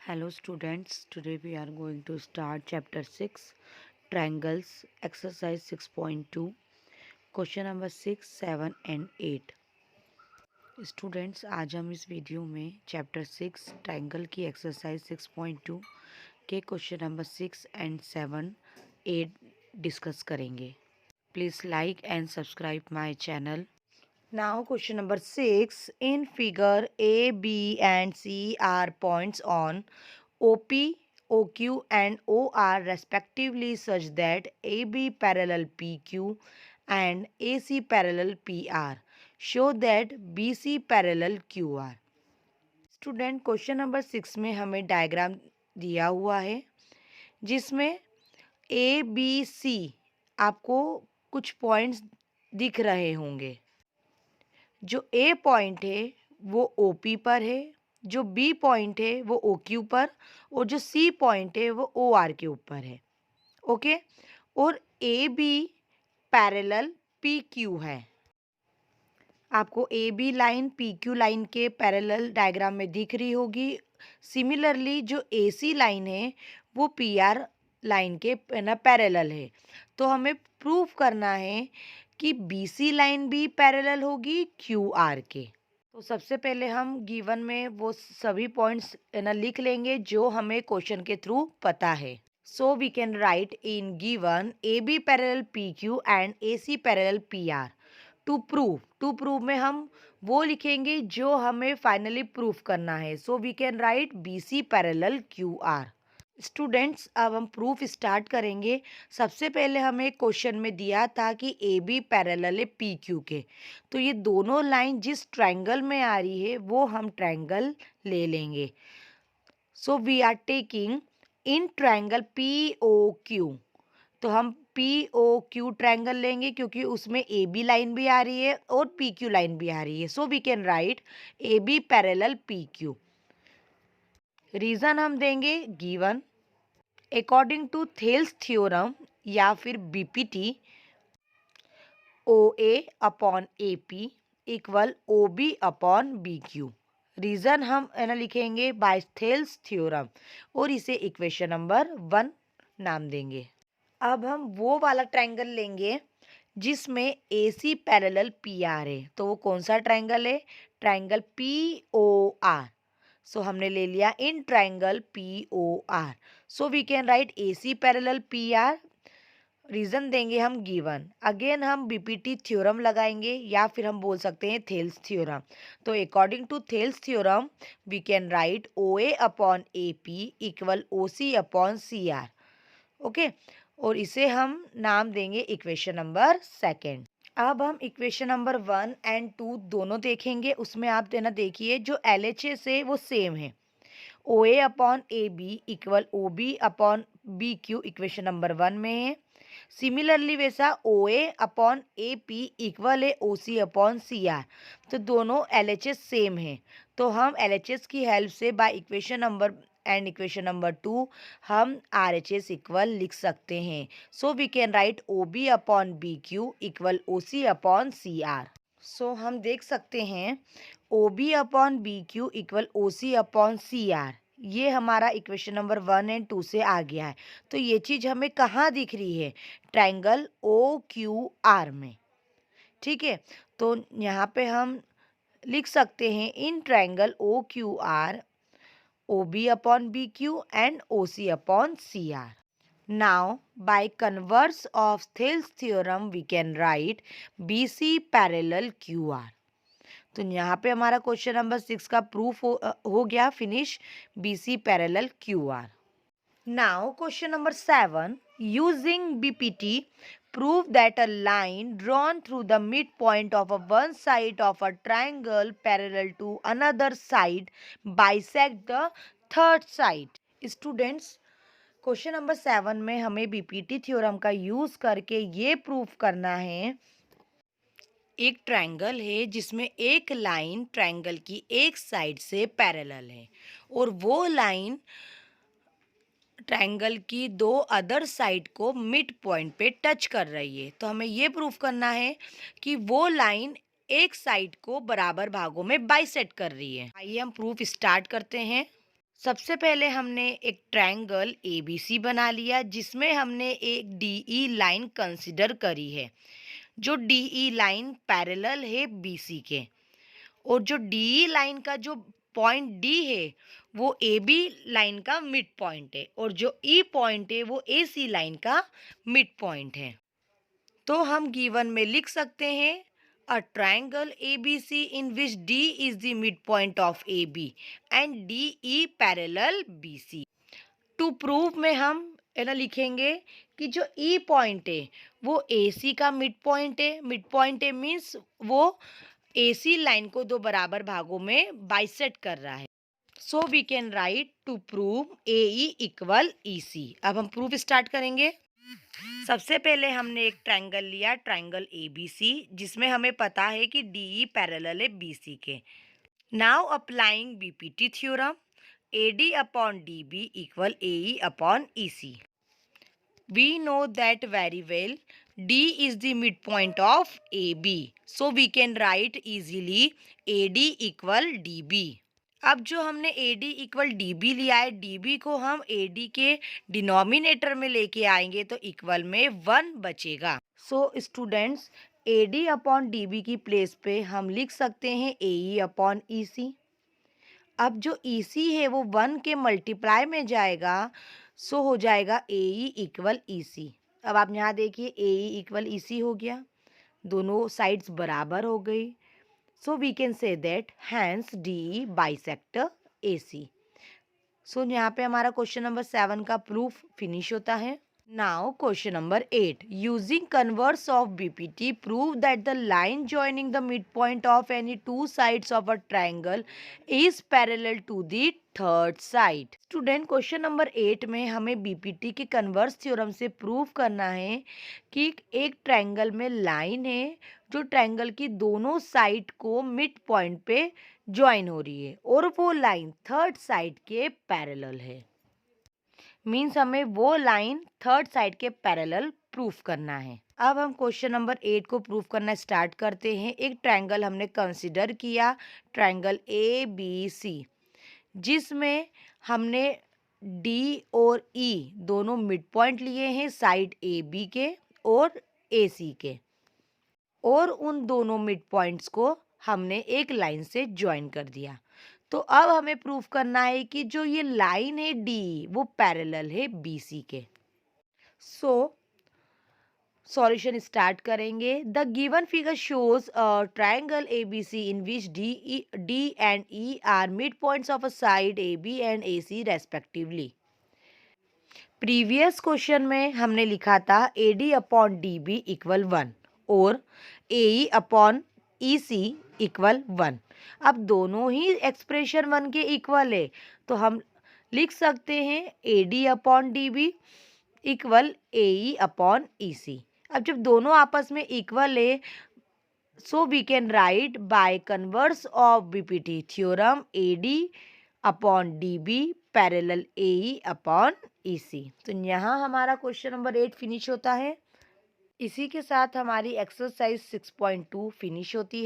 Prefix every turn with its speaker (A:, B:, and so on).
A: Hello students, today we are going to start chapter 6 triangles exercise 6.2 question number 6, 7 and 8। Students आज हम इस video में chapter 6 triangle की exercise 6.2 के question number 6 and 7, 8 discuss करेंगे। Please like and subscribe my channel. Now question number 6. In figure A, B and C are points on OP, OQ and OR respectively such that AB parallel PQ and AC parallel PR. Show that BC parallel QR. Student question number 6 में हमें diagram दिया हुआ है जिसमें ABC आपको कुछ points दिख रहे होंगे। जो ए पॉइंट है वो OP पर है, जो बी पॉइंट है वो OQ पर और जो सी पॉइंट है वो OR के ऊपर है। ओके, और AB पैरेलल PQ है। आपको AB लाइन PQ लाइन के पैरेलल डायग्राम में दिख रही होगी। सिमिलरली जो AC लाइन है वो PR लाइन के पैरेलल है। तो हमें प्रूव करना है कि BC लाइन भी पैरेलल होगी QR के। तो सबसे पहले हम गिवन में वो सभी पॉइंट्स लिख लेंगे जो हमें क्वेश्चन के थ्रू पता है। So we can write in given AB parallel PQ and AC parallel PR। To prove में हम वो लिखेंगे जो हमें फाइनली प्रूफ करना है। So we can write BC parallel QR। Students अब हम प्रूफ स्टार्ट करेंगे। सबसे पहले हमें क्वेश्चन में दिया था कि AB पैरेलल है PQ के, तो ये दोनों लाइन जिस ट्रायंगल में आ रही है वो हम ट्रायंगल ले लेंगे। So we are taking in triangle POQ। तो हम POQ ट्रायंगल लेंगे क्योंकि उसमें AB लाइन भी आ रही है और PQ लाइन भी आ रही है। So we can write AB parallel PQ। Reason हम देंगे given according to Thales theorem या फिर BPT, OA upon AP equal OB upon BQ। Reason हम लिखेंगे बाय थेल्स थ्योरम और इसे इक्वेशन नंबर 1 नाम देंगे। अब हम वो वाला ट्रायंगल लेंगे जिसमें AC पैरेलल PR है। तो वो कौन सा ट्रायंगल है? Triangle POR। सो हमने ले लिया in triangle POR। So we can write AC parallel PR। Reason देंगे हम गिवन। अगेन हम BPT थ्योरम लगाएंगे या फिर हम बोल सकते हैं थेल्स थ्योरम। तो according to Thales theorem we can write OA upon AP equal OC upon CR। Okay, और इसे हम नाम देंगे इक्वेशन नंबर 2। अब हम इक्वेशन नंबर 1 एंड 2 दोनों देखेंगे। उसमें आप देखिए जो LHS है वो सेम है। OA upon AB equal OB upon BQ equation number 1 में है। सिमिलरली वैसा OA अपॉन AP इक्वल है OC अपॉन CR। तो दोनों LHS सेम है। तो हम LHS की हेल्प से by equation number and equation number 2 हम RHS इक्वल लिख सकते हैं। So we can write OB upon BQ equal OC upon CR। So हम देख सकते हैं OB upon BQ equal OC upon CR। ये हमारा इक्वेशन नंबर 1 एंड 2 से आ गया है। तो ये चीज़ हमें कहाँ दिख रही है? ट्रायंगल OQR में। ठीक है, तो यहाँ पे हम लिख सकते हैं in triangle OQR OB upon BQ and OC upon CR. Now, by converse of Thales theorem, we can write BC parallel QR. तो यहाँ पे हमारा क्वेश्चन नंबर 6 का प्रूफ हो गया finish, BC parallel QR. Now, question number 7. Using BPT, prove that a line drawn through the midpoint of one side of a triangle parallel to another side bisect the third side. Students, question number 7 में हमें BPT theorem का use करके ये proof करना है। एक triangle है जिसमें एक लाइन ट्रायंगल की एक साइड से पैरेलल है और वो लाइन ट्रायंगल की दो अदर साइड को मिड पॉइंट पे टच कर रही है। तो हमें ये प्रूफ करना है कि वो लाइन एक साइड को बराबर भागों में बाइसेक्ट कर रही है। आइए हम प्रूफ स्टार्ट करते हैं। सबसे पहले हमने एक ट्रायंगल ABC बना लिया जिसमें हमने एक DE लाइन कंसिडर करी है। जो DE लाइन पैरेलल है BC के, और जो DE लाइन का जो पॉइंट D है वो AB लाइन का मिड पॉइंट है, और जो E पॉइंट है वो AC लाइन का मिड पॉइंट है। तो हम गिवन में लिख सकते हैं a triangle ABC in which D is the mid point of AB and DE parallel BC। To prove में हम है ना लिखेंगे कि जो E पॉइंट है वो AC का मिड पॉइंट है। मिड पॉइंट है मीन्स वो AC लाइन को दो बराबर भागों में बाइसेक्ट कर रहा है। So we can write to prove AE equal EC। अब हम प्रूफ स्टार्ट करेंगे। सबसे पहले हमने एक ट्रायंगल लिया, ट्रायंगल ABC, जिसमें हमें पता है कि DE पैरेलल है BC के। Now applying BPT theorem, AD upon DB equal AE upon EC। We know that very well D is the midpoint of AB, so we can write easily AD equal DB। अब जो हमने AD equal DB लिया है, DB को हम AD के denominator में लेके आएंगे तो इक्वल में 1 बचेगा। So students, AD upon DB की प्लेस पे हम लिख सकते हैं AE अपॉन EC। अब जो EC है वो 1 के मल्टीप्लाई में जाएगा, सो हो जाएगा AE इक्वल EC। अब आप यहाँ देखिए AE इक्वल EC हो गया, दोनों साइड्स बराबर हो गई। So we can say that hence DE bisect AC। So यहाँ पे हमारा क्वेश्चन नंबर 7 का प्रूफ फिनिश होता है। Now question number 8, using converse of BPT prove that the line joining the midpoint of any two sides of a triangle is parallel to the third side. Student question number 8 में हमें BPT के converse theorem से prove करना है कि एक triangle में line है जो ट्रायंगल की दोनों साइड को मिड पॉइंट पे ज्वाइन हो रही है और वो लाइन थर्ड साइड के पैरेलल है। मीन्स हमें वो लाइन थर्ड साइड के पैरेलल प्रूफ करना है। अब हम क्वेश्चन नंबर 8 को प्रूफ करना स्टार्ट करते हैं। एक ट्रायंगल हमने कंसिडर किया, ट्रायंगल ABC, जिसमें हमने D और E दोनों मिड पॉइंट लिए हैं साइड AB के और AC के, और उन दोनों मिड पॉइंट्स को हमने एक लाइन से ज्वाइन कर दिया। तो अब हमें प्रूफ करना है कि जो ये लाइन है D वो पैरेलल है BC के। सो सॉल्यूशन स्टार्ट करेंगे। The given figure shows a triangle ABC in which D and E are mid points of a side AB and AC respectively. Previous question में हमने लिखा था AD upon DB equal 1 और AE upon EC equal 1। अब दोनों ही expression 1 के equal है तो हम लिख सकते हैं AD upon DB equal AE upon EC। अब जब दोनों आपस में इक्वल है, so we can write by converse of BPT theorem AD upon DB parallel AE upon EC। तो यहाँ हमारा क्वेश्चन नंबर 8 फिनिश होता है। इसी के साथ हमारी एक्सरसाइज 6.2 फिनिश होती है।